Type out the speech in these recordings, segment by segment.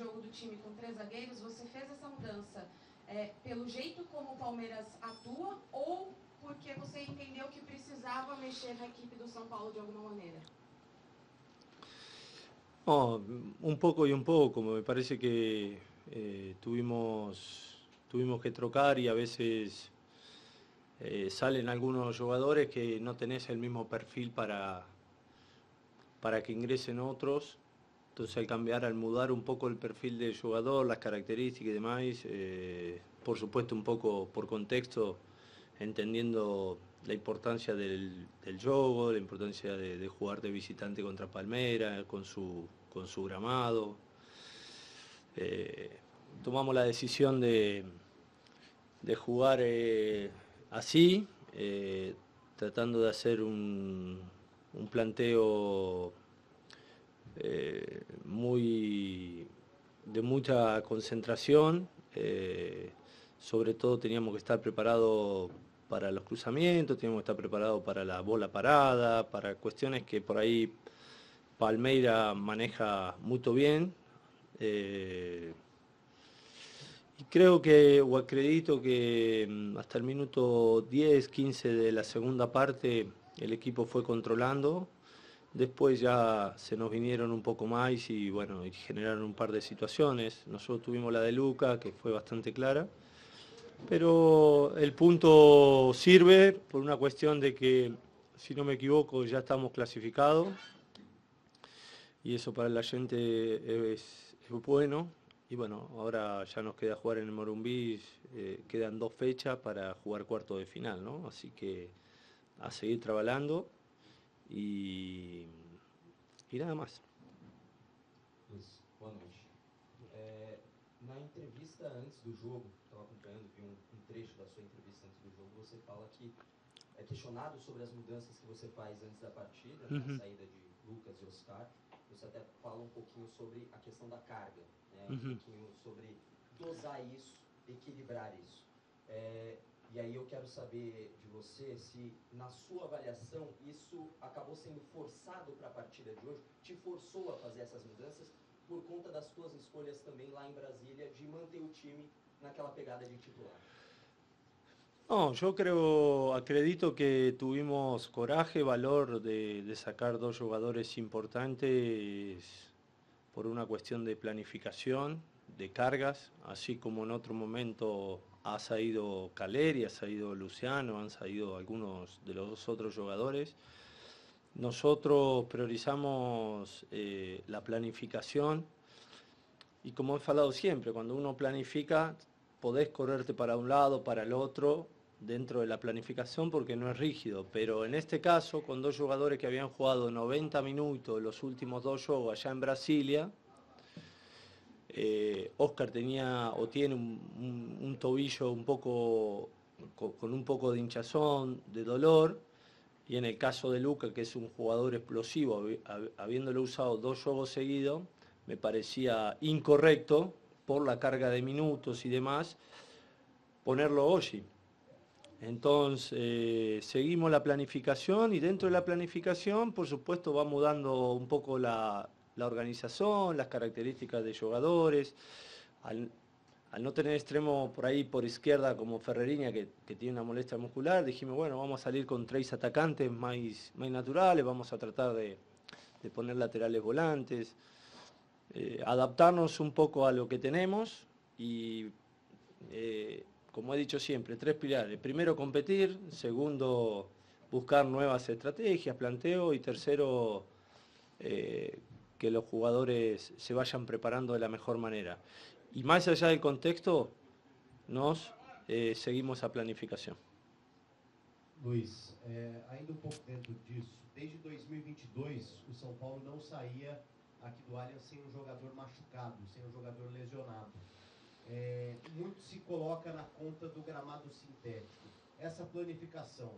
jogo do time com 3 zagueiros, você fez essa mudança pelo jeito como o Palmeiras atua ou porque você entendeu que precisava mexer na equipe do São Paulo de alguma maneira? No, un poco y un poco. Me parece que tuvimos que trocar y a veces salen algunos jugadores que no tenés el mismo perfil para que ingresen otros. Entonces al cambiar, al mudar un poco el perfil del jugador, las características y demás, por supuesto un poco por contexto, entendiendo la importancia del juego, la importancia de jugar de visitante contra Palmeiras, con su gramado. Tomamos la decisión de jugar así, tratando de hacer un planteo de mucha concentración. Sobre todo teníamos que estar preparados para los cruzamientos, teníamos que estar preparados para la bola parada, para cuestiones que por ahí Palmeiras maneja muy bien. Y creo que, o acredito que hasta el minuto 10, 15 de la segunda parte el equipo fue controlando. Después ya se nos vinieron un poco más y bueno, y generaron un par de situaciones. Nosotros tuvimos la de Luca, que fue bastante clara. Pero el punto sirve por una cuestión de que, si no me equivoco, ya estamos clasificados. Y eso para la gente es bueno. Y bueno, ahora ya nos queda jugar en el Morumbí, quedan 2 fechas para jugar cuarto de final, ¿no? Así que a seguir trabajando y nada más. Luiz, boa noite. Na entrevista antes do jogo, estava acompanhando, vi um trecho da sua entrevista antes do jogo, você fala que é questionado sobre as mudanças que você faz antes da partida, né, a saída de Lucas e Oscar. Você até fala um pouquinho sobre a questão da carga, né, um pouquinho sobre dosar isso, equilibrar isso. E aí eu quero saber de você se, na sua avaliação, isso acabou sendo forçado para a partida de hoje, te forçou a fazer essas mudanças por conta das suas escolhas também lá em Brasília de manter o time naquela pegada de titular. No, yo acredito que tuvimos coraje, valor de sacar 2 jugadores importantes por una cuestión de planificación, de cargas, así como en otro momento ha salido Caleri, ha salido Luciano, han salido algunos de los otros jugadores. Nosotros priorizamos la planificación y como he falado siempre, cuando uno planifica podés correrte para un lado, para el otro, dentro de la planificación porque no es rígido, pero en este caso con 2 jugadores que habían jugado 90 minutos los últimos 2 juegos allá en Brasilia, Oscar tenía o tiene un tobillo un poco con un poco de hinchazón, de dolor, y en el caso de Luca, que es un jugador explosivo, habiéndolo usado 2 juegos seguidos, me parecía incorrecto por la carga de minutos y demás ponerlo hoy. Entonces seguimos la planificación y dentro de la planificación por supuesto vamos dando un poco la organización, las características de jugadores. Al no tener extremo por ahí por izquierda como Ferreira que tiene una molestia muscular, dijimos bueno, vamos a salir con 3 atacantes más naturales, vamos a tratar de poner laterales volantes, adaptarnos un poco a lo que tenemos y como he dicho siempre, 3 pilares. Primero, competir. Segundo, buscar nuevas estrategias, planteo. Y tercero, que los jugadores se vayan preparando de la mejor manera. Y más allá del contexto, nos seguimos a planificación. Luiz, ainda pouco dentro disso, desde 2022 o São Paulo não saía aqui do Allianz sem jogador machucado, sem jogador lesionado. Muito se coloca na conta do gramado sintético. Essa planificação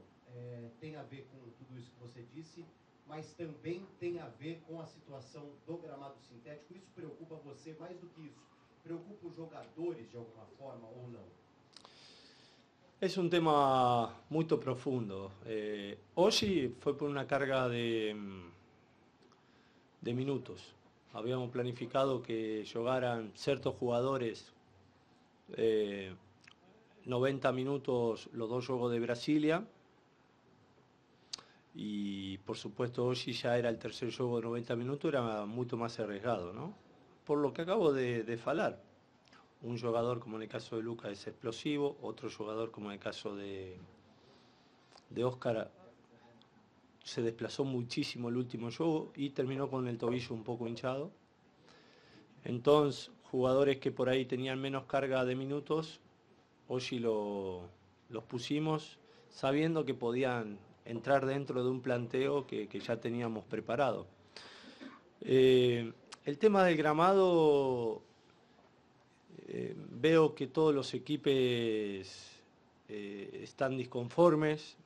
tem a ver com tudo isso que você disse, mas também tem a ver com a situação do gramado sintético. Isso preocupa você mais do que isso? Preocupa os jogadores de alguma forma ou não? Es un tema muy profundo. Hoy fue por una carga de minutos. habíamos planificado que jugaran ciertos jugadores 90 minutos los dos juegos de Brasilia, y por supuesto hoy ya era el tercer juego de 90 minutos, era mucho más arriesgado, ¿no? Por lo que acabo de falar. Un jugador como en el caso de Lucas es explosivo, otro jugador como en el caso de Oscar se desplazó muchísimo el último juego y terminó con el tobillo un poco hinchado. Entonces, jugadores que por ahí tenían menos carga de minutos, hoy los pusimos sabiendo que podían entrar dentro de un planteo que ya teníamos preparado. El tema del gramado, veo que todos los equipos están disconformes,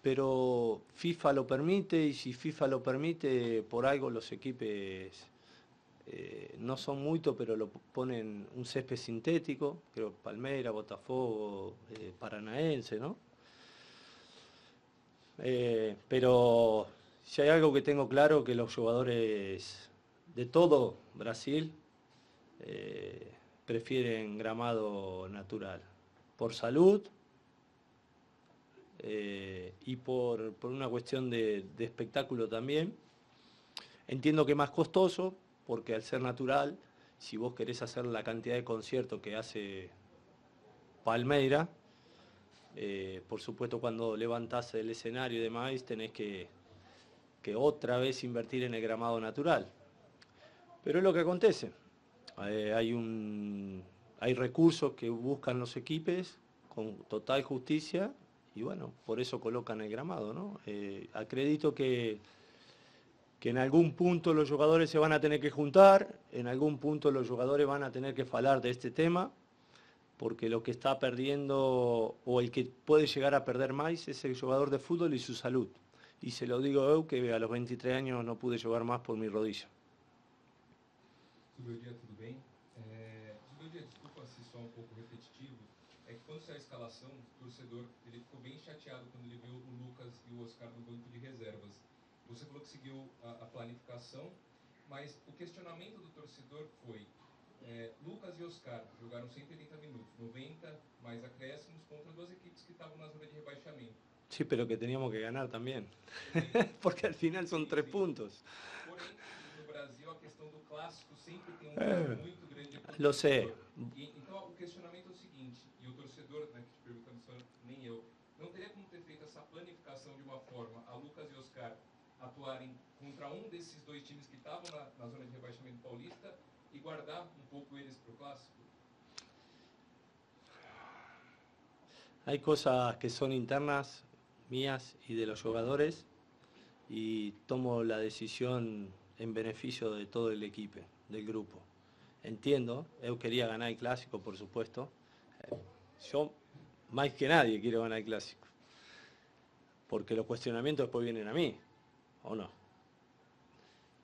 pero FIFA lo permite, y si FIFA lo permite, por algo los equipos no son mucho, pero lo ponen un césped sintético, creo Palmeiras, Botafogo, Paranaense, ¿no? Pero si hay algo que tengo claro, que los jugadores de todo Brasil prefieren gramado natural, por salud y por una cuestión de espectáculo también. Entiendo que es más costoso, porque al ser natural, si vos querés hacer la cantidad de conciertos que hace Palmeiras, por supuesto cuando levantás el escenario y demás, tenés que otra vez invertir en el gramado natural. Pero es lo que acontece. Hay recursos que buscan los equipos con total justicia, y bueno, por eso colocan el gramado, ¿no? Acredito que en algún punto los jugadores se van a tener que juntar, en algún punto los jugadores van a tener que hablar de este tema, porque lo que está perdiendo, o el que puede llegar a perder más, es el jugador de fútbol y su salud. Y se lo digo yo, que a los 23 años no pude jugar más por mi rodilla. Zubeldia, tudo bem? Zubeldia, desculpa se sou pouco repetitivo, é que quando saiu a escalação, o torcedor ele ficou bem chateado quando ele viu o Lucas e o Oscar no banco de reservas. Você falou que seguiu a planificação, mas o questionamento do torcedor foi: Lucas e Oscar jogaram 180 minutos, 90 mais acréscimos contra duas equipes que estavam na zona de rebaixamento. Sí, pero que teníamos que ganar también, porque al final son 3 puntos. Porém, no Brasil, a questão do clássico sempre tem peso muito grande. Lo sé. Então, o questionamento é o seguinte, e o torcedor, né, que te perguntando isso, nem eu, não teria como ter feito essa planificação de uma forma a Lucas e Oscar atuarem contra um desses dois times que estavam na zona de rebaixamento paulista e guardar um pouco eles para o clássico? Hay cosas que son internas, mías y de los jugadores, y tomo la decisión en beneficio de todo el equipo, del grupo. Entiendo, yo quería ganar el clásico, por supuesto. Yo, más que nadie, quiero ganar el clásico. Porque los cuestionamientos después vienen a mí, ¿o no?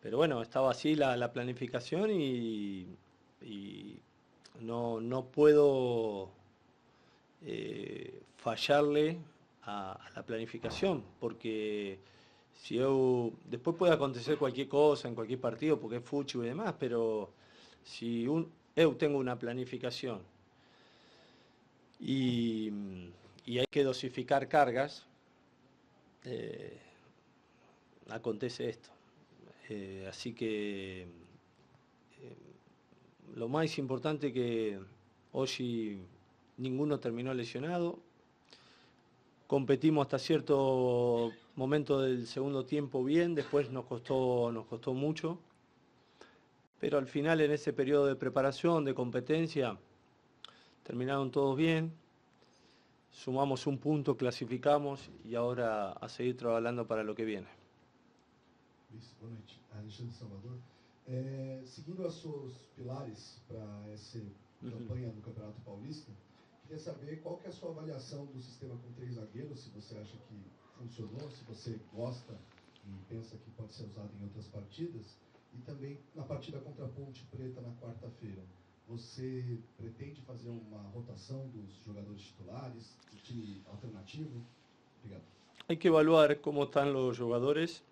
Pero bueno, estaba así la planificación, y no puedo fallarle a la planificación, porque si yo, después puede acontecer cualquier cosa en cualquier partido, porque es fútbol y demás, pero si yo tengo una planificación y hay que dosificar cargas, acontece esto. Así que lo más importante, que hoy ninguno terminó lesionado. Competimos hasta cierto momento del segundo tiempo bien, después nos costó mucho. Pero al final, en ese periodo de preparación, de competencia, terminaron todos bien. Sumamos un punto, clasificamos, y ahora a seguir trabajando para lo que viene. Luiz, boa noite. Alexandre Salvador. Seguindo os seus pilares para essa campanha do Campeonato Paulista, queria saber qual que é a sua avaliação do sistema com 3 zagueiros, se você acha que funcionou, se você gosta e pensa que pode ser usado em outras partidas, e também na partida contra a Ponte Preta na quarta-feira. Você pretende fazer uma rotação dos jogadores titulares, do time alternativo? Obrigado. Hay que evaluar cómo están los jugadores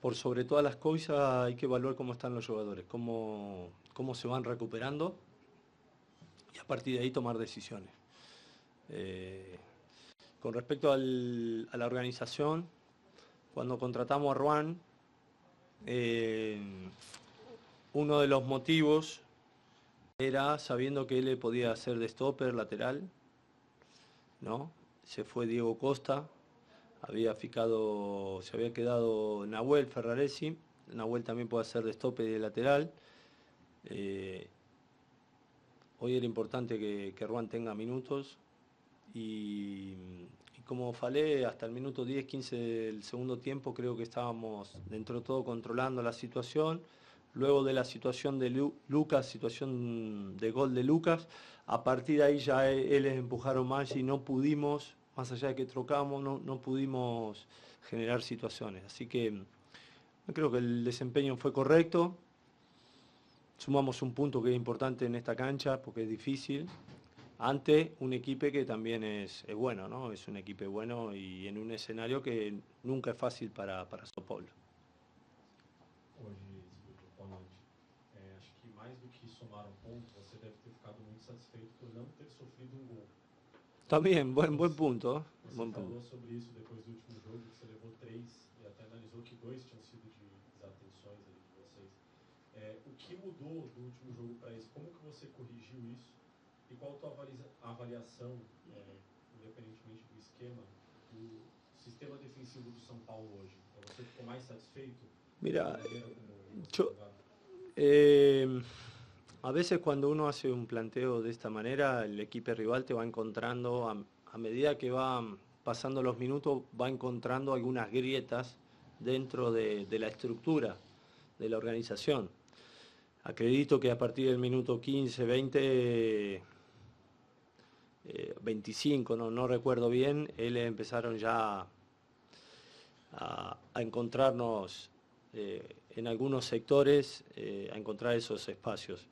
por sobre todas las cosas hay que evaluar cómo están los jugadores, cómo se van recuperando y a partir de ahí tomar decisiones. Con respecto a la organización, cuando contratamos a Ruan, uno de los motivos era sabiendo que él podía hacer de stopper lateral, ¿no? Se fue Diego Costa, se había quedado Nahuel Ferraresi. Nahuel también puede hacer de stopper y de lateral. Hoy era importante que Ruan tenga minutos y como falé hasta el minuto 10, 15 del segundo tiempo, creo que estábamos dentro de todo controlando la situación. Luego de la situación de Lucas, situación de gol de Lucas, a partir de ahí ya ellos empujaron más y no pudimos, más allá de que trocamos, no pudimos generar situaciones. Así que creo que el desempeño fue correcto. Sumamos un punto que es importante en esta cancha porque es difícil, ante un equipo que también es bueno, ¿no? Es un equipo bueno y en un escenario que nunca es fácil para São Paulo. Hoje, boa noite. Acho que mais do que somar um ponto, você deve ter ficado muito satisfeito por não ter sofrido um gol. También, buen punto. Você falou sobre isso depois do último jogo, que você levou 3 e até analisou que 2 tinham sido de desatenções ali de vocês. O que mudou do último jogo para esse? Como que você corrigiu isso? E qual a tua avaliação, independentemente do esquema, do sistema defensivo do São Paulo hoje? Você ficou mais satisfeito? Mira, yo, a veces cuando uno hace un planteo de esta manera, el equipo rival te va encontrando, a medida que van pasando los minutos, va encontrando algunas grietas dentro de la estructura de la organización. Acredito que a partir del minuto 15, 20, 25, no recuerdo bien, ellos empezaron ya a encontrarnos en algunos sectores, a encontrar esos espacios.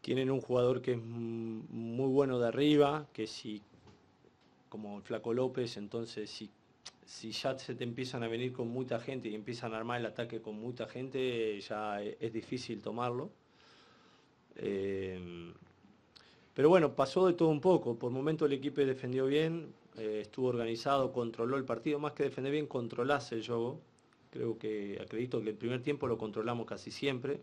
Tienen un jugador que es muy bueno de arriba, que si, como el Flaco López, entonces si ya se te empiezan a venir con mucha gente y empiezan a armar el ataque con mucha gente, ya es difícil tomarlo. Pero bueno, pasó de todo un poco. Por momentos el equipo defendió bien, estuvo organizado, controló el partido, más que defender bien, controlase el juego. Acredito que el primer tiempo lo controlamos casi siempre.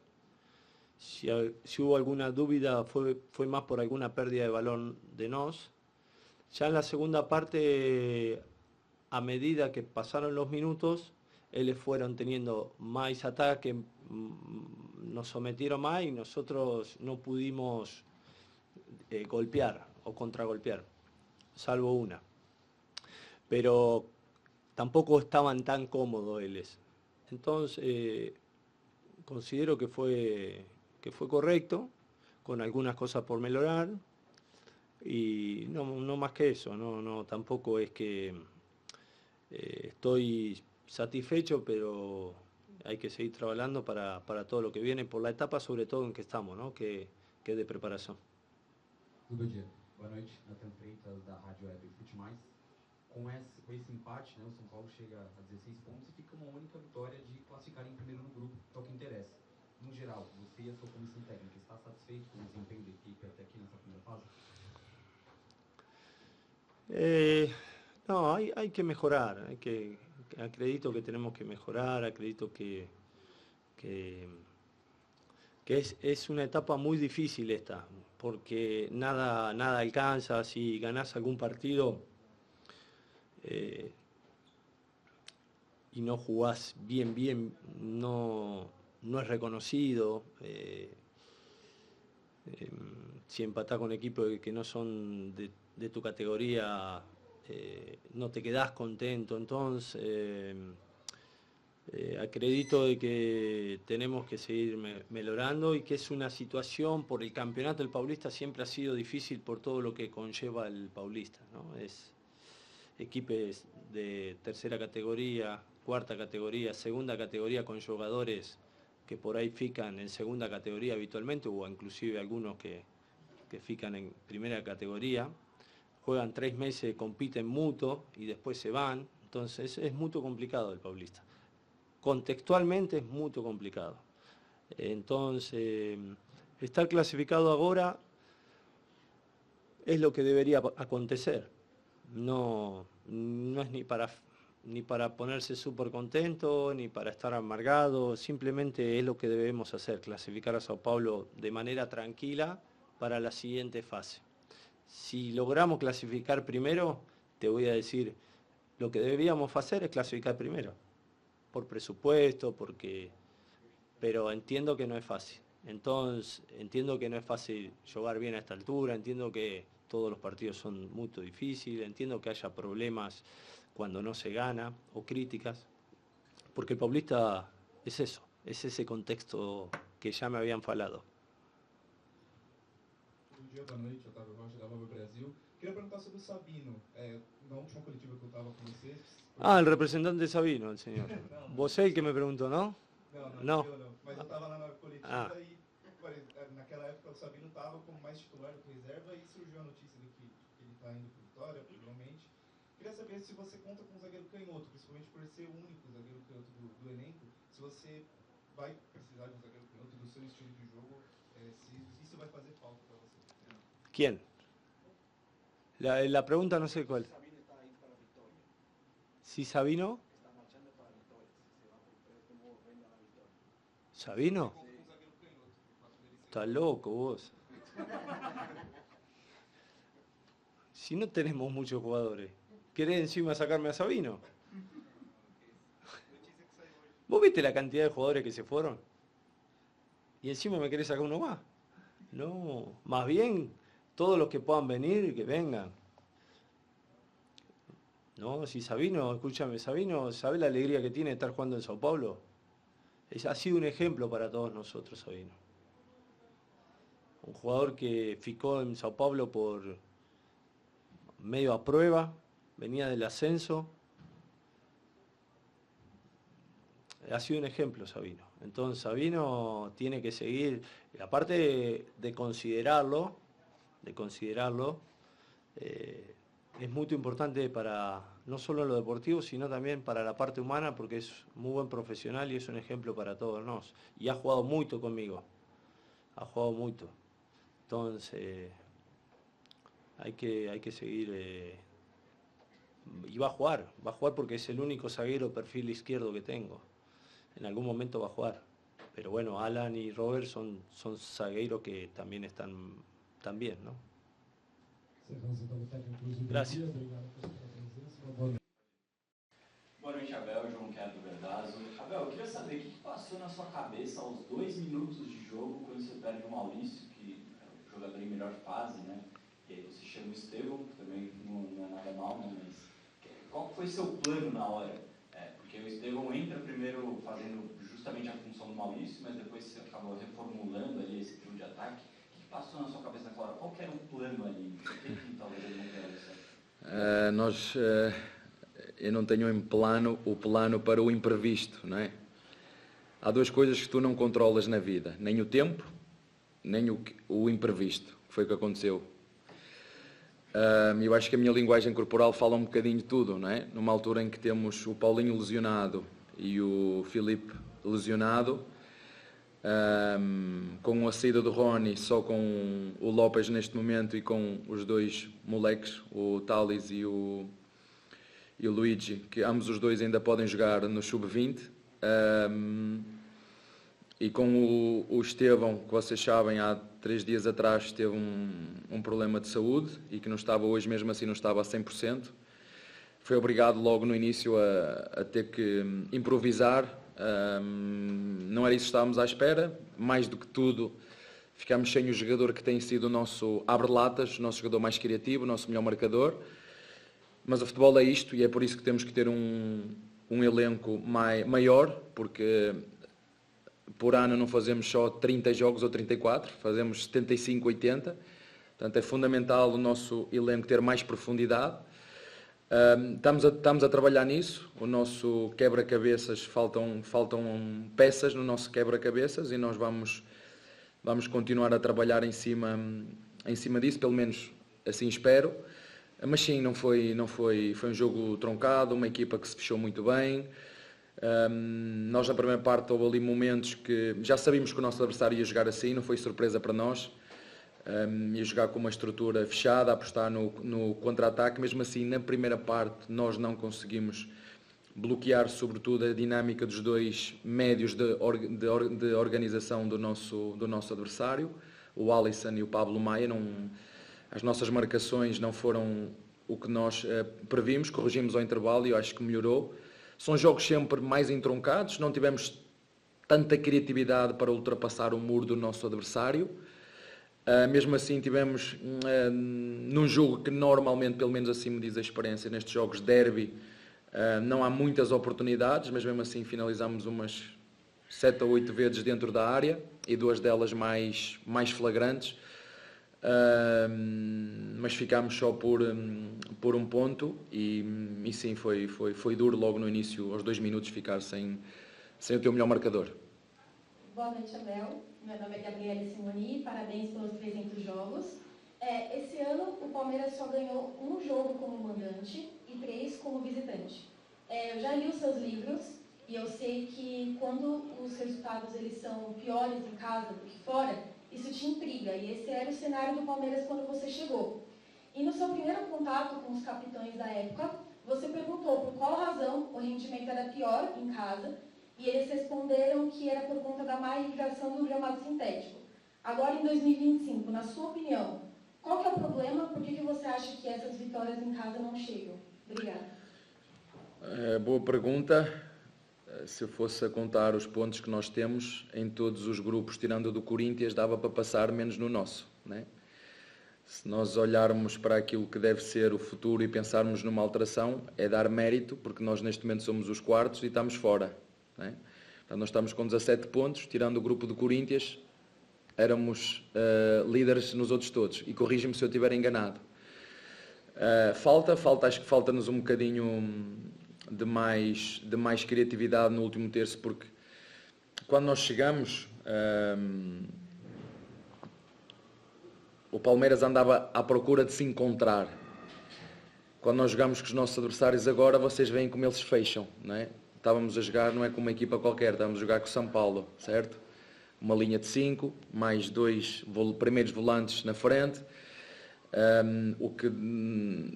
Si hubo alguna duda fue más por alguna pérdida de balón de nos. Ya en la segunda parte, a medida que pasaron los minutos, ellos fueron teniendo más ataque, nos sometieron más y nosotros no pudimos golpear o contragolpear, salvo una. Pero tampoco estaban tan cómodos ellos. Entonces, considero que fue correcto, con algunas cosas por mejorar, y no más que eso, tampoco es que estoy satisfecho, pero hay que seguir trabajando para todo lo que viene, por la etapa sobre todo en que estamos, ¿no? que es de preparación. Bom dia. Boa noite, Nathan Freitas, da Rádio Web Fute Mais. Com esse empate, né, o São Paulo chega a 16 pontos e fica uma única vitória de classificar em primeiro no grupo, que é o que interessa. No geral, você e a sua comissão técnica, está satisfeito com o desempenho da equipe até aqui nessa primeira fase? No, hay que mejorar, acredito que tenemos que mejorar, acredito que es una etapa muy difícil esta, porque nada alcanza. Si ganás algún partido y no jugás bien, no es reconocido. Si empatás con equipos que no son de tu categoría, no te quedás contento. Entonces, acredito de que tenemos que seguir mejorando y que es una situación, por el campeonato del Paulista siempre ha sido difícil por todo lo que conlleva el Paulista, ¿no? Es equipos de tercera categoría, cuarta categoría, segunda categoría, con jugadores que por ahí fican en segunda categoría habitualmente, o inclusive algunos que fican en primera categoría, juegan 3 meses, compiten mutuo y después se van. Entonces es muy complicado el Paulista. contextualmente es muy complicado. Entonces, estar clasificado ahora es lo que debería acontecer. No es ni para ponerse súper contento, ni para estar amargado, simplemente es lo que debemos hacer, clasificar a Sao Paulo de manera tranquila para la siguiente fase. Si logramos clasificar primero, te voy a decir, lo que deberíamos hacer es clasificar primero, por presupuesto, pero entiendo que no es fácil. Entonces, entiendo que no es fácil jugar bien a esta altura, entiendo que todos los partidos son muy difíciles, entiendo que haya problemas cuando no se gana, o críticas, porque el paulista es eso, es ese contexto que ya me habían falado. Bom dia, boa noite, Otávio Rocha, da Nova Brasil. Queria perguntar sobre o Sabino. Na última coletiva que eu estava com vocês... El representante Sabino, el señor. Não, Vos el que me preguntó, ¿no? Não. Mas eu estava lá na coletiva e naquela época o Sabino estava como mais titular do que reserva e surgiu a notícia de que ele está indo para Vitória, provavelmente. Queria saber se você conta com um zagueiro canhoto, principalmente por ser o único zagueiro canhoto do elenco, se você vai precisar de um zagueiro canhoto do seu estilo de jogo, se isso vai fazer falta para você. ¿Quién? La pregunta no sé cuál. Sabino está ahí para Victoria. ¿Sí, Sabino? Está marchando para Victoria. Se va por préstamo, venga a la Victoria. ¿Sabino? Está loco vos. Si no tenemos muchos jugadores, ¿querés encima sacarme a Sabino? ¿Vos viste la cantidad de jugadores que se fueron? ¿Y encima me querés sacar uno más? No, más bien todos los que puedan venir, que vengan. No, si Sabino, escúchame, Sabino, ¿sabés la alegría que tiene estar jugando en Sao Paulo? Ha sido un ejemplo para todos nosotros, Sabino. Un jugador que ficó en Sao Paulo por medio a prueba, venía del ascenso. Ha sido un ejemplo, Sabino. Entonces, Sabino tiene que seguir, aparte de considerarlo, es muy importante para no solo lo deportivo, sino también para la parte humana, porque es muy buen profesional y es un ejemplo para todos nosotros. Y ha jugado mucho conmigo, ha jugado mucho. Entonces, hay que seguir, y va a jugar porque es el único zaguero perfil izquierdo que tengo. En algún momento va a jugar. Pero bueno, Alan y Robert son zagueiros que también están bien, ¿no? Gracias. Boa noite, Abel. João Quero do Verdazo. Abel, eu queria saber o que passou na sua cabeça aos 2 minutos de jogo, quando você perde o Maurício, que é o jogador em melhor fase, né? E aí você chega o Estevão, que também não é nada mal, né? Mas qual foi seu plano na hora? Porque o Estevão entra primeiro fazendo justamente a função do Maurício, mas depois você acabou reformulando ali esse trio de ataque. O que passou na sua cabeça naquela hora? Qual que era o plano ali? Por que talvez ele não deu certo? Eu não tenho o plano para o imprevisto, não é? Há 2 coisas que tu não controlas na vida, nem o tempo, nem o imprevisto, que foi o que aconteceu. Eu acho que a minha linguagem corporal fala um bocadinho de tudo, não é? Numa altura em que temos o Paulinho lesionado e o Filipe lesionado, com a saída do Rony, só com o Lopes neste momento e com os 2 moleques, o Thales e o Luigi, que ambos os 2 ainda podem jogar no sub-20, e com o Estevão, que vocês sabem, há 3 dias atrás teve um problema de saúde e que não estava hoje, mesmo assim não estava a 100%. Foi obrigado logo no início a ter que improvisar. Não era isso que estávamos à espera. Mais do que tudo, ficámos sem o jogador que tem sido o nosso abre-latas, o nosso jogador mais criativo, o nosso melhor marcador. Mas o futebol é isto e é por isso que temos que ter um elenco maior, porque por ano não fazemos só 30 jogos ou 34, fazemos 75, 80. Portanto, é fundamental o nosso elenco ter mais profundidade. Estamos a trabalhar nisso. O nosso quebra-cabeças, faltam peças no nosso quebra-cabeças e nós vamos continuar a trabalhar em cima disso, pelo menos assim espero. Mas sim, foi um jogo truncado, uma equipa que se fechou muito bem. Nós na primeira parte houve ali momentos que já sabíamos que o nosso adversário ia jogar assim, não foi surpresa para nós. Ia jogar com uma estrutura fechada, a apostar no contra-ataque. Mesmo assim, na primeira parte nós não conseguimos bloquear sobretudo a dinâmica dos dois médios de organização do nosso adversário, o Alisson e o Pablo Maia. As nossas marcações não foram o que nós previmos, corrigimos ao intervalo e eu acho que melhorou. São jogos sempre mais entroncados, não tivemos tanta criatividade para ultrapassar o muro do nosso adversário. Mesmo assim tivemos num jogo que normalmente, pelo menos assim me diz a experiência, nestes jogos derby, não há muitas oportunidades, mas mesmo assim finalizámos umas 7 ou 8 vezes dentro da área e 2 delas mais flagrantes. Mas ficámos só por um ponto e sim, foi duro logo no início, aos 2 minutos, ficar sem o teu melhor marcador. Boa noite, Abel. Meu nome é Gabriela Simoni, parabéns pelos 300 jogos. Esse ano o Palmeiras só ganhou um jogo como mandante e 3 como visitante. Eu já li os seus livros e eu sei que quando os resultados eles são piores em casa do que fora, isso te intriga, e esse era o cenário do Palmeiras quando você chegou. E no seu primeiro contato com os capitães da época, você perguntou por qual razão o rendimento era pior em casa, e eles responderam que era por conta da má irrigação do gramado sintético. Agora, em 2025, na sua opinião, qual que é o problema? Por que você acha que essas vitórias em casa não chegam? Obrigada. Boa pergunta. Se eu fosse a contar os pontos que nós temos em todos os grupos, tirando o do Corinthians, dava para passar menos no nosso, né? Se nós olharmos para aquilo que deve ser o futuro e pensarmos numa alteração, é dar mérito, porque nós neste momento somos os quartos e estamos fora, né? Então, nós estamos com 17 pontos, tirando o grupo do Corinthians, éramos líderes nos outros todos, e corrige-me se eu estiver enganado. Acho que falta-nos um bocadinho de mais criatividade no último terço, porque quando nós chegamos, o Palmeiras andava à procura de se encontrar. Quando nós jogamos com os nossos adversários agora, vocês veem como eles fecham, não é? Estávamos a jogar, não é com uma equipa qualquer, estávamos a jogar com o São Paulo, certo? Uma linha de 5, mais 2 primeiros volantes na frente, o que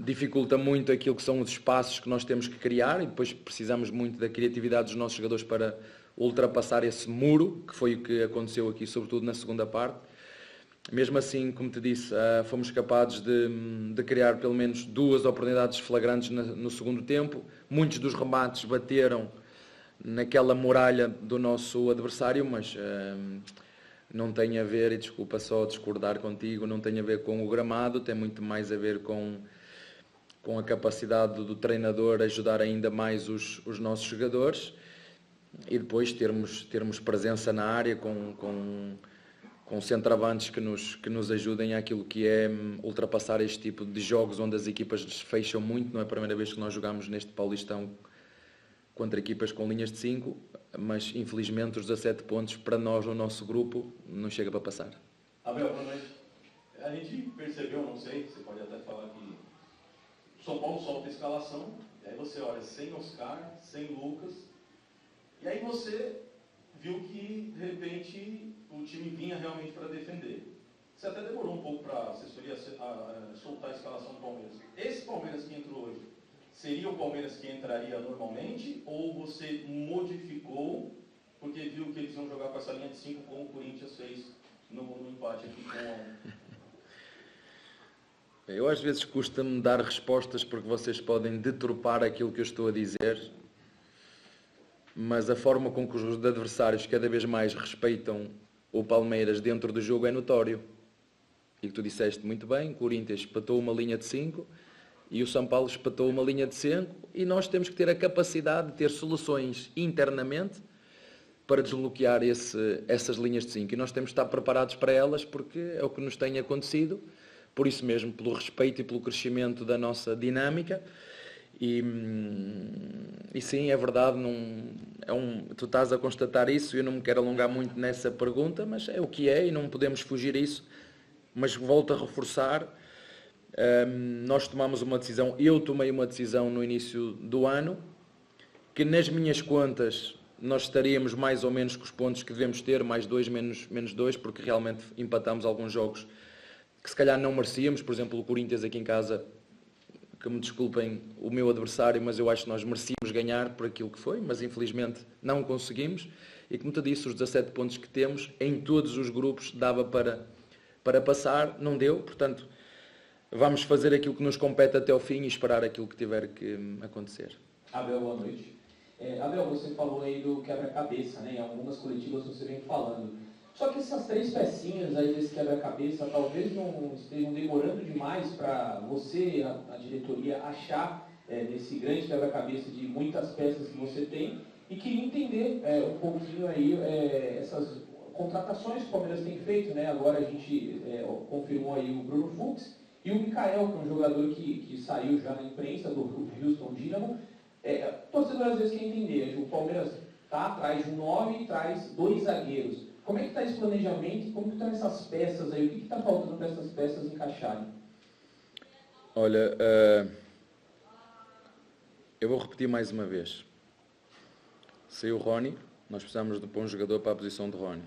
dificulta muito aquilo que são os espaços que nós temos que criar, e depois precisamos muito da criatividade dos nossos jogadores para ultrapassar esse muro, que foi o que aconteceu aqui, sobretudo na segunda parte. Mesmo assim, como te disse, fomos capazes de criar pelo menos 2 oportunidades flagrantes no segundo tempo. Muitos dos remates bateram naquela muralha do nosso adversário, mas não tem a ver, e desculpa só discordar contigo, não tem a ver com o gramado, tem muito mais a ver com a capacidade do treinador ajudar ainda mais os nossos jogadores, e depois termos presença na área com centroavantes que nos ajudem àquilo que é ultrapassar este tipo de jogos onde as equipas fecham muito. Não é a primeira vez que nós jogamos neste Paulistão contra equipas com linhas de 5, mas infelizmente os 17 pontos para nós no nosso grupo não chega para passar. Abel, boa noite. A gente percebeu, não sei, você pode até falar que o São Paulo solta a escalação, e aí você olha sem Oscar, sem Lucas, e aí você viu que de repente o time vinha realmente para defender. Você até demorou um pouco para a assessoria soltar a escalação do Palmeiras. Esse Palmeiras que entrou hoje, seria o Palmeiras que entraria normalmente, ou você modificou porque viu que eles iam jogar com essa linha de 5 como o Corinthians fez no empate aqui com Eu às vezes custa-me dar respostas porque vocês podem deturpar aquilo que eu estou a dizer, mas a forma com que os adversários cada vez mais respeitam o Palmeiras dentro do jogo é notório. E que tu disseste muito bem, o Corinthians espatou uma linha de 5 e o São Paulo espatou uma linha de 5, e nós temos que ter a capacidade de ter soluções internamente para desbloquear essas linhas de 5, e nós temos de estar preparados para elas, porque é o que nos tem acontecido, por isso mesmo, pelo respeito e pelo crescimento da nossa dinâmica. E sim, é verdade, tu estás a constatar isso, eu não me quero alongar muito nessa pergunta, mas é o que é e não podemos fugir a isso. Mas volto a reforçar, nós tomamos uma decisão, eu tomei uma decisão no início do ano, que nas minhas contas nós estaríamos mais ou menos com os pontos que devemos ter, mais 2, menos 2, porque realmente empatamos alguns jogos que se calhar não merecíamos. Por exemplo, o Corinthians aqui em casa, que me desculpem o meu adversário, mas eu acho que nós merecíamos ganhar por aquilo que foi, mas infelizmente não conseguimos. E como te disse, os 17 pontos que temos em todos os grupos dava para passar, não deu, portanto vamos fazer aquilo que nos compete até ao fim e esperar aquilo que tiver que acontecer. Abel, boa noite. Abel, você falou aí do quebra-cabeça, né? Em algumas coletivas você vem falando. Só que essas 3 pecinhas aí desse quebra-cabeça talvez não estejam demorando demais para você, a diretoria, achar nesse grande quebra-cabeça de muitas peças que você tem. E queria entender um pouquinho aí essas contratações que o Palmeiras tem feito, né? Agora a gente confirmou aí o Bruno Fux e o Mikael, que é um jogador que saiu já na imprensa do Houston Dynamo. Torcedor às vezes quer entender, o Palmeiras está atrás de um 9 e traz 2 zagueiros. Como é que está esse planejamento? Como que estão essas peças aí? O que está faltando para essas peças encaixarem? Olha, eu vou repetir mais uma vez. Saiu o Rony, nós precisamos de um jogador para a posição de Rony.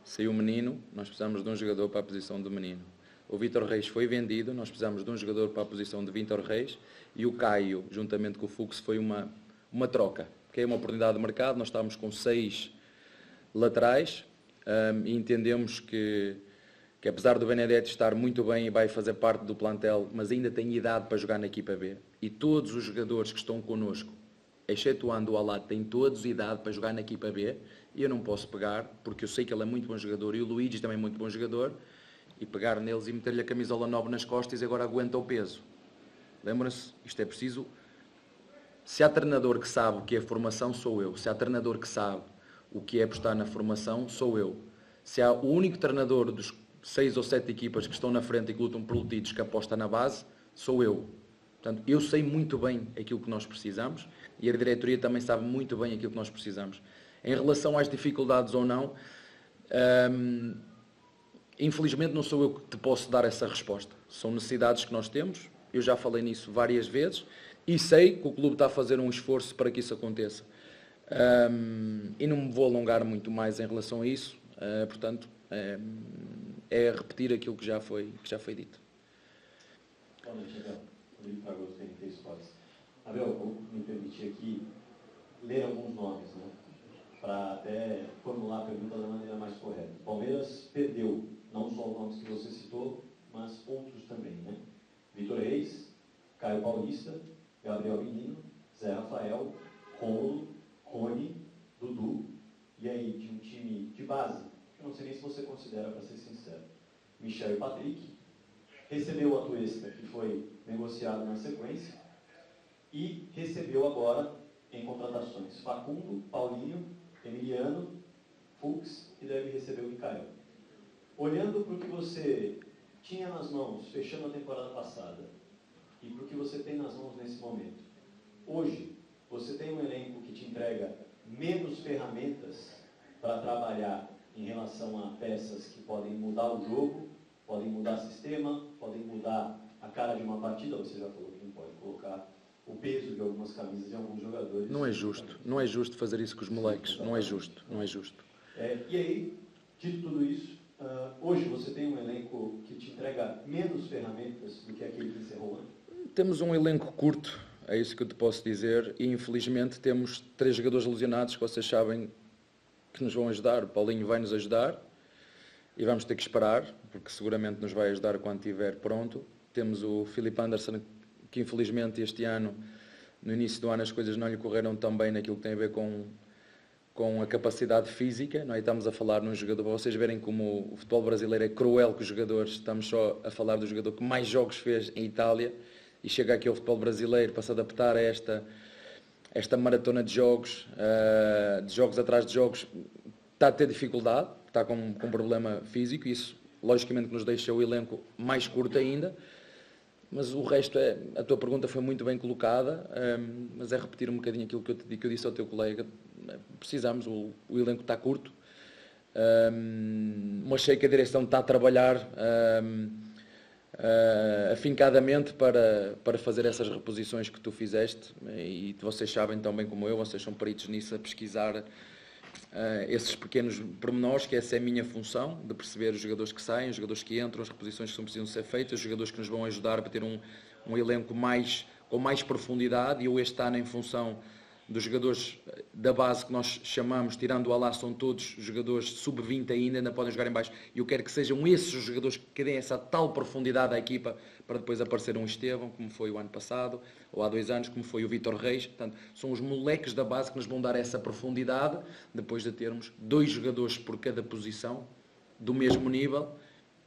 Saiu o Menino, nós precisamos de um jogador para a posição do Menino. O Vítor Reis foi vendido, nós precisamos de um jogador para a posição de Vítor Reis. E o Caio, juntamente com o Fux, foi uma troca. Que é uma oportunidade de mercado, nós estávamos com 6 laterais e entendemos que apesar do Benedetti estar muito bem e vai fazer parte do plantel, mas ainda tem idade para jogar na equipa B. E todos os jogadores que estão connosco, excetuando o Alá, têm todos idade para jogar na equipa B, e eu não posso pegar, porque eu sei que ele é muito bom jogador, e o Luigi também é muito bom jogador, e pegar neles e meter-lhe a camisola 9 nas costas e agora aguenta o peso. Lembram-se, isto é preciso... Se há treinador que sabe o que é formação, sou eu. Se há treinador que sabe o que é apostar na formação, sou eu. Se há o único treinador dos 6 ou 7 equipas que estão na frente e que lutam por títulos que aposta na base, sou eu. Portanto, eu sei muito bem aquilo que nós precisamos e a diretoria também sabe muito bem aquilo que nós precisamos. Em relação às dificuldades ou não, infelizmente não sou eu que te posso dar essa resposta. São necessidades que nós temos, eu já falei nisso várias vezes e sei que o clube está a fazer um esforço para que isso aconteça. E não me vou alongar muito mais em relação a isso, portanto, é repetir aquilo que já foi dito. Boa noite, Abel. Rodrigo Fragoso, TNT Esportes. Abel, vou me permitir aqui ler alguns nomes, né? Para até formular a pergunta da maneira mais correta. O Palmeiras perdeu não só os nomes que você citou, mas outros também, né? Vítor Reis, Caio Paulista, Gabriel Menino, Zé Rafael, Rômulo, Rony, Dudu, e aí de um time de base, que eu não sei nem se você considera, para ser sincero, Michel e Patrick, recebeu o Atuesta, que foi negociado na sequência, e recebeu agora em contratações Facundo, Paulinho, Emiliano, Fux e deve receber o Mikael. Olhando para o que você tinha nas mãos, fechando a temporada passada, e para o que você tem nas mãos nesse momento, hoje você tem um elenco que te entrega menos ferramentas para trabalhar em relação a peças que podem mudar o jogo, podem mudar sistema, podem mudar a cara de uma partida. Você já falou que não pode colocar o peso de algumas camisas de alguns jogadores. Não é justo fazer isso com os moleques, não é justo. E aí, dito tudo isso, hoje você tem um elenco que te entrega menos ferramentas do que aquele que encerrou o ano? Temos um elenco curto, é isso que eu te posso dizer, e infelizmente temos 3 jogadores lesionados que vocês sabem que nos vão ajudar. O Paulinho vai nos ajudar e vamos ter que esperar, porque seguramente nos vai ajudar quando estiver pronto. Temos o Filipe Anderson, que infelizmente este ano, no início do ano, as coisas não lhe correram tão bem naquilo que tem a ver com a capacidade física. Não é? Estamos a falar num jogador, para vocês verem como o futebol brasileiro é cruel com os jogadores, estamos só a falar do jogador que mais jogos fez em Itália e chega aqui ao futebol brasileiro para se adaptar a esta maratona de jogos atrás de jogos, está a ter dificuldade, está com um problema físico, e isso logicamente nos deixa o elenco mais curto ainda, mas o resto a tua pergunta foi muito bem colocada, mas é repetir um bocadinho aquilo que eu disse ao teu colega. Precisamos, o elenco está curto, mas sei que a direção está a trabalhar afincadamente para fazer essas reposições que tu fizeste, e vocês sabem tão bem como eu, vocês são peritos nisso, a pesquisar esses pequenos pormenores, que essa é a minha função, de perceber os jogadores que saem, os jogadores que entram, as reposições que precisam ser feitas, os jogadores que nos vão ajudar a ter um elenco com mais profundidade. E eu este ano, em função dos jogadores da base que nós chamamos, tirando o Alá, são todos jogadores sub-20 ainda podem jogar em baixo, e eu quero que sejam esses os jogadores que deem essa tal profundidade à equipa, para depois aparecer um Estevão, como foi o ano passado, ou há 2 anos, como foi o Vítor Reis. Portanto, são os moleques da base que nos vão dar essa profundidade, depois de termos 2 jogadores por cada posição, do mesmo nível,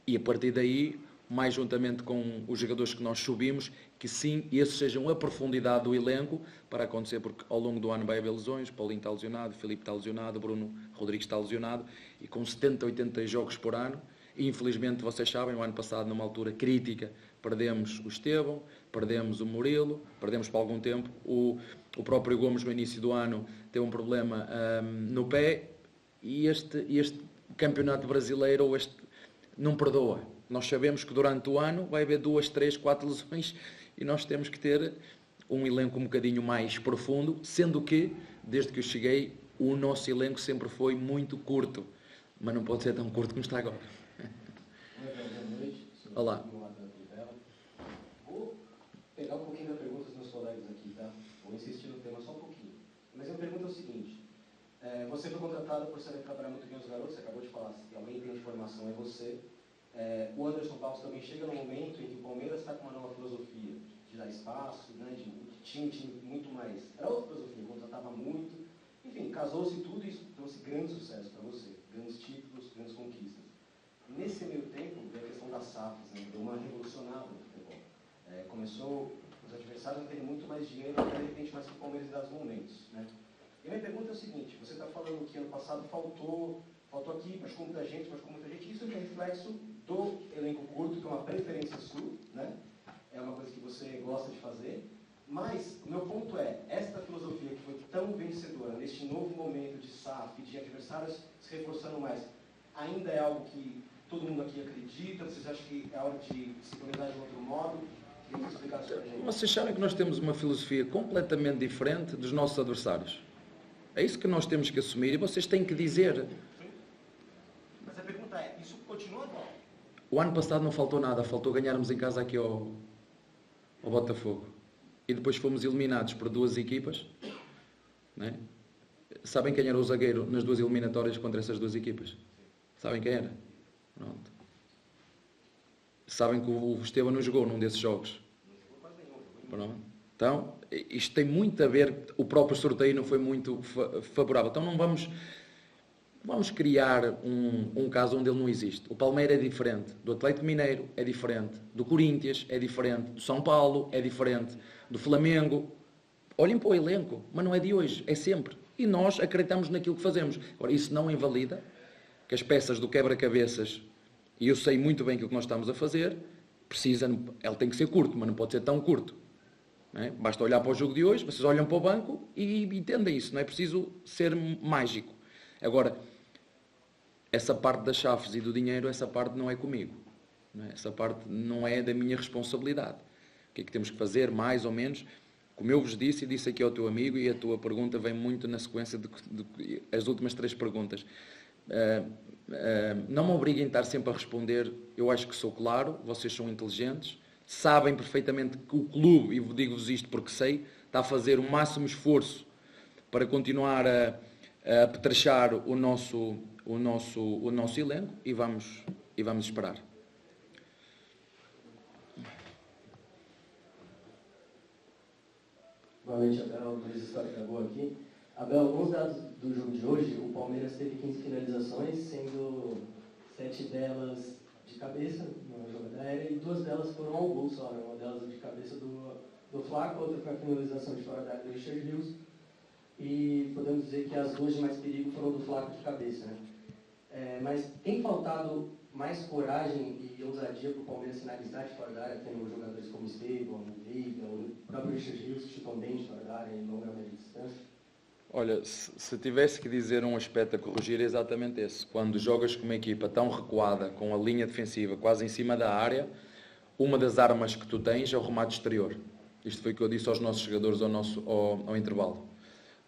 e a partir daí, mais juntamente com os jogadores que nós subimos, que sim, esses sejam a profundidade do elenco para acontecer, porque ao longo do ano vai haver lesões, Paulinho está lesionado, Filipe está lesionado, Bruno Rodrigues está lesionado, e com 70, 80 jogos por ano, e infelizmente vocês sabem, o ano passado, numa altura crítica, perdemos o Estevão, perdemos o Murilo, perdemos por algum tempo, o próprio Gomes no início do ano teve um problema no pé, e este campeonato brasileiro, não perdoa. Nós sabemos que durante o ano vai haver 2, 3, 4 lesões, e nós temos que ter um elenco um bocadinho mais profundo, sendo que, desde que eu cheguei, o nosso elenco sempre foi muito curto, mas não pode ser tão curto como está agora. Boa noite. Olá. Vou pegar um pouquinho da pergunta dos meus colegas aqui, tá? Vou insistir no tema só um pouquinho. Mas a pergunta é o seguinte: você foi contratado por saber trabalhar muito bem os garotos, você acabou de falar, se alguém tem de formação é você. O Anderson Barros também chega no momento em que o Palmeiras está com uma nova filosofia de dar espaço, né, de tinha um time muito mais. Era outra filosofia, contratava muito. Enfim, casou-se tudo e isso trouxe grande sucesso para você, grandes títulos, grandes conquistas. Nesse meio tempo, veio a questão das SAFs, né, deu uma revolucionada no futebol. Começou os adversários a terem muito mais dinheiro, de repente, mais que o Palmeiras em dados momentos. Né? E a minha pergunta é o seguinte: você está falando que ano passado faltou aqui, machucou muita gente, isso é um reflexo do elenco curto, que é uma preferência sua, né? É uma coisa que você gosta de fazer, mas o meu ponto é, esta filosofia que foi tão vencedora, neste novo momento de SAF, de adversários se reforçando mais, ainda é algo que todo mundo aqui acredita? Vocês acham que é hora de se organizar de outro modo? Queria explicar isso para a gente. Vocês sabem que nós temos uma filosofia completamente diferente dos nossos adversários. É isso que nós temos que assumir, e vocês têm que dizer. Mas a pergunta é, isso continua igual? O ano passado não faltou nada, faltou ganharmos em casa aqui ao Botafogo. E depois fomos eliminados por 2 equipas. Né? Sabem quem era o zagueiro nas 2 eliminatórias contra essas 2 equipas? Sabem quem era? Pronto. Sabem que o Estevão não jogou num desses jogos? Pronto. Então, isto tem muito a ver, o próprio sorteio não foi muito favorável. Então não vamos criar um caso onde ele não existe. O Palmeiras é diferente do Atlético Mineiro, é diferente do Corinthians, é diferente do São Paulo, é diferente do Flamengo. Olhem para o elenco, mas não é de hoje, é sempre. E nós acreditamos naquilo que fazemos. Agora, isso não invalida que as peças do quebra-cabeças, e eu sei muito bem que o que nós estamos a fazer, ele tem que ser curto, mas não pode ser tão curto. Não é? Basta olhar para o jogo de hoje, vocês olham para o banco e entendem isso, não é preciso ser mágico. Agora, essa parte das chaves e do dinheiro, essa parte não é comigo. Não é? Essa parte não é da minha responsabilidade. O que é que temos que fazer, mais ou menos? Como eu vos disse, e disse aqui ao teu amigo, e a tua pergunta vem muito na sequência das últimas 3 perguntas. Não me obriguem a estar sempre a responder, eu acho que sou claro, vocês são inteligentes, sabem perfeitamente que o clube, e digo-vos isto porque sei, está a fazer o máximo esforço para continuar a apetrechar o nosso elenco, e vamos esperar. Boa noite, Abel. Luiz História acabou aqui. Abel, alguns dados do jogo de hoje, o Palmeiras teve 15 finalizações, sendo 7 delas de cabeça, numa jogada aérea, e 2 delas foram ao gol só, né? Uma delas de cabeça do Flaco, outra foi a finalização de fora da área do Richard Rios, e podemos dizer que as 2 de mais perigo foram do Flaco de cabeça, né? Mas tem faltado mais coragem e ousadia para o Palmeiras finalizar de fora da área, tendo jogadores como Estevão, Veiga, o próprio Richard Rios, que chutam bem de fora da área em longa e média distância? Olha, se tivesse que dizer um aspecto a corrigir, é exatamente esse. Quando jogas com uma equipa tão recuada, com a linha defensiva quase em cima da área, uma das armas que tu tens é o remate exterior. Isto foi o que eu disse aos nossos jogadores ao intervalo.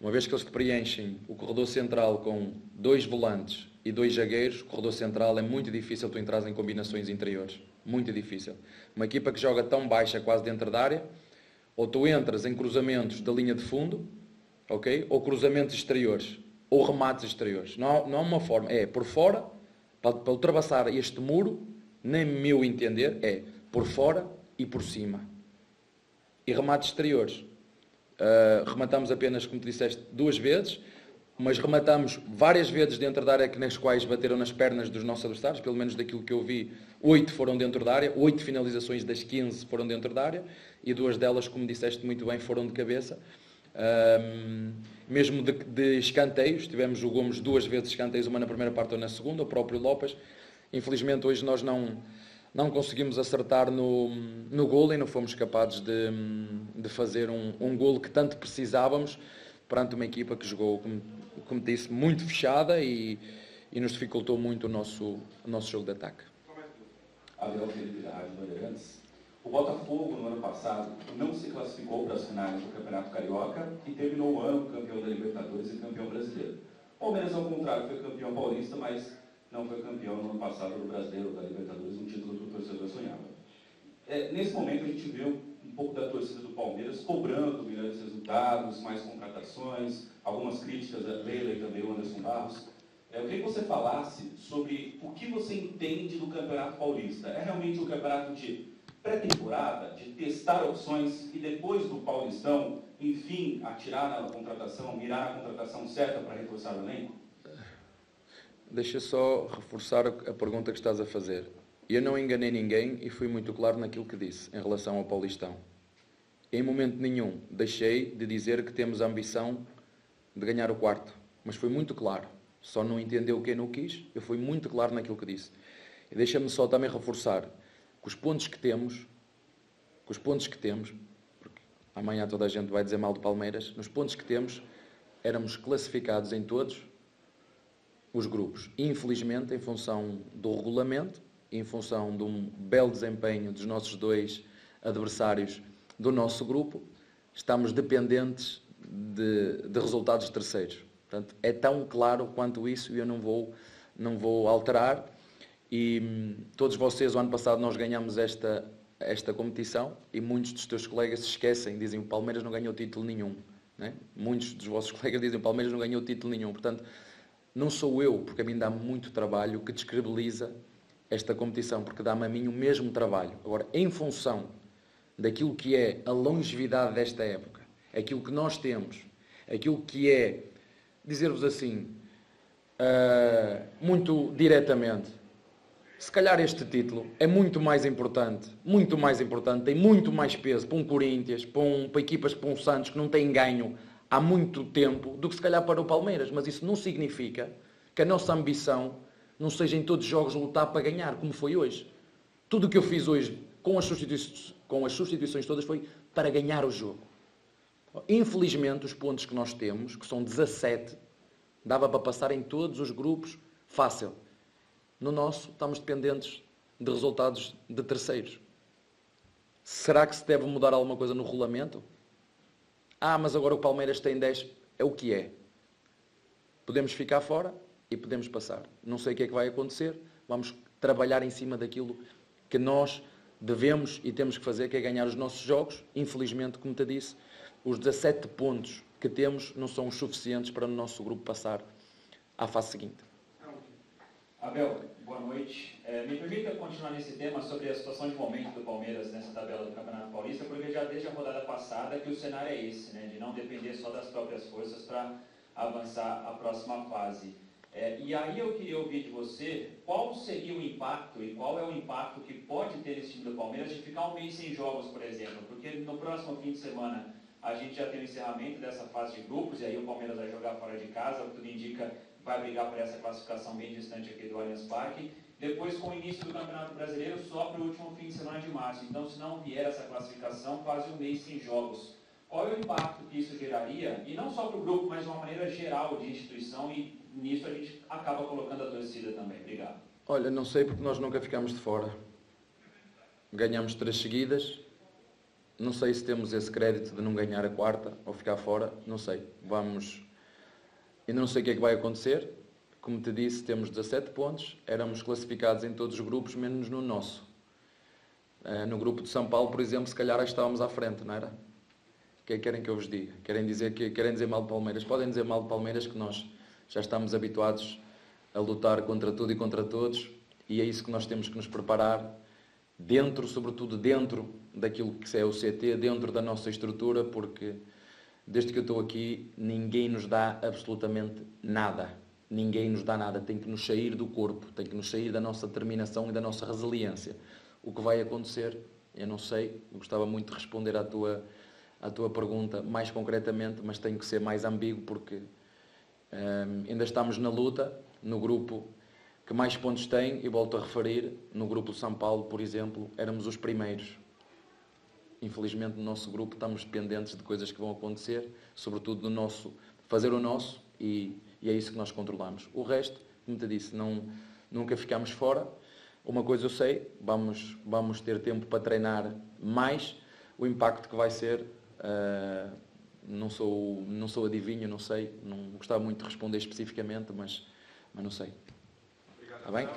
Uma vez que eles te preenchem o corredor central com 2 volantes e 2 zagueiros, o corredor central é muito difícil tu entrar em combinações interiores. Muito difícil. Uma equipa que joga tão baixa, quase dentro da área, ou tu entras em cruzamentos da linha de fundo, ok? Ou cruzamentos exteriores, ou remates exteriores. Não há uma forma. É por fora, para ultrapassar este muro, nem meu entender, é por fora e por cima. E remates exteriores. Rematamos apenas, como tu disseste, 2 vezes, mas rematamos várias vezes dentro da área nas quais bateram nas pernas dos nossos adversários, pelo menos daquilo que eu vi, 8 foram dentro da área, 8 finalizações das 15 foram dentro da área, e 2 delas, como disseste muito bem, foram de cabeça. Mesmo de escanteios, tivemos o Gomes 2 vezes escanteios, uma na primeira parte ou na segunda, o próprio Lopes. Infelizmente hoje nós não conseguimos acertar no golo e não fomos capazes de fazer um golo que tanto precisávamos perante uma equipa que jogou, como disse, muito fechada e nos dificultou muito o nosso jogo de ataque. Abel Felipe da Rádio Bandeirantes. O Botafogo, no ano passado, não se classificou para as finais do Campeonato Carioca e terminou o ano campeão da Libertadores e campeão brasileiro. O Palmeiras, ao contrário, foi campeão paulista, mas não foi campeão no ano passado do Brasileiro, da Libertadores, um título que o torcedor sonhava. Nesse momento, a gente viu um pouco da torcida do Palmeiras cobrando melhores resultados, mais contratações, algumas críticas a Leila e também o Anderson Barros. Eu queria que você falasse sobre o que você entende do Campeonato Paulista. É realmente um campeonato de pré-temporada, de testar opções e depois do Paulistão, enfim, atirar na contratação, mirar a contratação certa para reforçar o elenco? Deixa só reforçar a pergunta que estás a fazer. Eu não enganei ninguém e fui muito claro naquilo que disse em relação ao Paulistão. Em momento nenhum deixei de dizer que temos a ambição de ganhar o 4º, mas foi muito claro. Só não entendeu quem não quis, eu fui muito claro naquilo que disse. E deixa-me só também reforçar que os pontos que temos, porque amanhã toda a gente vai dizer mal do Palmeiras, nos pontos que temos, éramos classificados em todos os grupos. Infelizmente, em função do regulamento, em função de um belo desempenho dos nossos 2 adversários do nosso grupo, estamos dependentes de resultados terceiros. Portanto, é tão claro quanto isso e eu não vou alterar. E todos vocês, o ano passado, nós ganhamos esta competição e muitos dos teus colegas se esquecem, dizem o Palmeiras não ganhou título nenhum. Né? Muitos dos vossos colegas dizem o Palmeiras não ganhou título nenhum. Portanto, não sou eu, porque a mim dá muito trabalho, que descredibiliza esta competição, porque dá-me a mim o mesmo trabalho. Agora, em função daquilo que é a longevidade desta época, aquilo que nós temos, aquilo que é, dizer-vos assim, muito diretamente, se calhar este título é muito mais importante, tem muito mais peso para um Corinthians, para equipas, para um Santos que não têm ganho há muito tempo, do que se calhar para o Palmeiras. Mas isso não significa que a nossa ambição não seja em todos os jogos lutar para ganhar, como foi hoje. Tudo o que eu fiz hoje com as substituições todas foi para ganhar o jogo. Infelizmente, os pontos que nós temos, que são 17, dava para passar em todos os grupos fácil. No nosso, estamos dependentes de resultados de terceiros. Será que se deve mudar alguma coisa no regulamento? Mas agora o Palmeiras tem 10. É o que é. Podemos ficar fora e podemos passar. Não sei o que é que vai acontecer. Vamos trabalhar em cima daquilo que nós devemos e temos que fazer, que é ganhar os nossos jogos. Infelizmente, como te disse, os 17 pontos que temos não são os suficientes para o nosso grupo passar à fase seguinte. Abel, boa noite. Me permita continuar nesse tema sobre a situação de momento do Palmeiras nessa tabela do Campeonato Paulista, porque já desde a rodada passada que o cenário é esse, né, de não depender só das próprias forças para avançar a próxima fase. E aí eu queria ouvir de você qual seria o impacto e qual é o impacto que pode ter esse time do Palmeiras de ficar um mês sem jogos, por exemplo, porque no próximo fim de semana a gente já tem o encerramento dessa fase de grupos e aí o Palmeiras vai jogar fora de casa, o que tudo indica vai brigar por essa classificação bem distante aqui do Allianz Parque. Depois, com o início do Campeonato Brasileiro, só para o último fim de semana de março. Então, se não vier essa classificação, quase um mês sem jogos. Qual é o impacto que isso geraria? E não só para o grupo, mas de uma maneira geral de instituição, e nisso a gente acaba colocando a torcida também. Obrigado. Olha, não sei porque nós nunca ficamos de fora. ganhamos 3 seguidas. Não sei se temos esse crédito de não ganhar a quarta ou ficar fora, não sei. Ainda não sei o que é que vai acontecer. Como te disse, temos 17 pontos, éramos classificados em todos os grupos, menos no nosso. No grupo de São Paulo, por exemplo, se calhar estávamos à frente, não era? O que é que querem que eu vos diga? Querem dizer mal de Palmeiras? Podem dizer mal de Palmeiras, que nós já estamos habituados a lutar contra tudo e contra todos, e é isso que nós temos que nos preparar, sobretudo dentro daquilo que é o CT, dentro da nossa estrutura, porque desde que eu estou aqui, ninguém nos dá absolutamente nada. Ninguém nos dá nada. Tem que nos sair do corpo, tem que nos sair da nossa determinação e da nossa resiliência. O que vai acontecer, eu não sei, eu gostava muito de responder à tua pergunta mais concretamente, mas tenho que ser mais ambíguo, porque ainda estamos na luta, no grupo que mais pontos tem, e volto a referir, no grupo de São Paulo, por exemplo, éramos os primeiros. Infelizmente, no nosso grupo estamos dependentes de coisas que vão acontecer, sobretudo fazer o nosso, e é isso que nós controlamos. O resto, como te disse, nunca ficamos fora. Uma coisa eu sei, vamos ter tempo para treinar mais. O impacto que vai ser, não sou adivinho, não sei, não gostava muito de responder especificamente, mas não sei. Está bem?